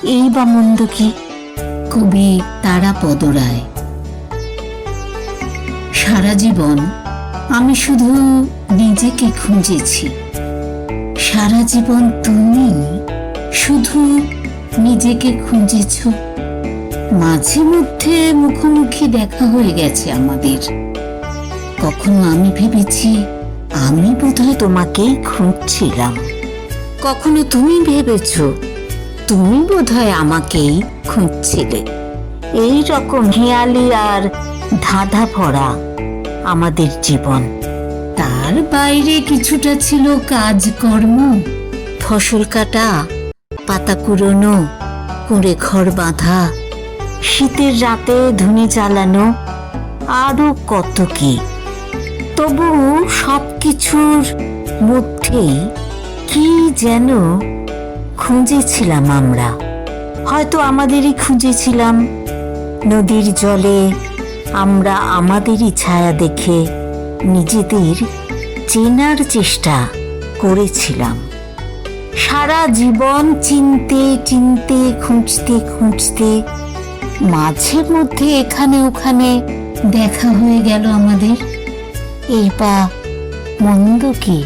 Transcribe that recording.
এই বা মন্দ কি? কবি তারাপদ রায়। সারা জীবন আমি শুধু নিজেকে খুঁজেছি, সারা জীবন তুমি শুধু নিজেকে খুঁজেছ। মাঝে মধ্যে মুখোমুখি দেখা হয়ে গেছে আমাদের। কখনো আমি ভেবেছি আমি বোধহয় তোমাকেই খুঁজছিলাম, কখনো তুমি ভেবেছ তুমি বোধহয় আমাকেই খুঁজছিলে। এই রকম হেয়ালি আর ধাঁধা ভরা আমাদের জীবন। তার বাইরে কিছুটা ছিল কাজকর্ম, ফসল কাটা, পাতা কুড়োনো, কুঁড়ে ঘর বাঁধা, শীতের রাতে ধুনি জ্বালানো, আরো কত কি। তবু সবকিছুর মধ্যেই কি যেন খুঁজেছিলাম আমরা। হয়তো আমাদেরই খুঁজেছিলাম। নদীর জলে আমরা আমাদেরই ছায়া দেখে নিজেদের চেনার চেষ্টা করেছিলাম। সারা জীবন চিনতে চিনতে, খুঁজতে খুঁজতে মাঝে মধ্যে এখানে ওখানে দেখা হয়ে গেল আমাদের। এই বা মন্দ কি?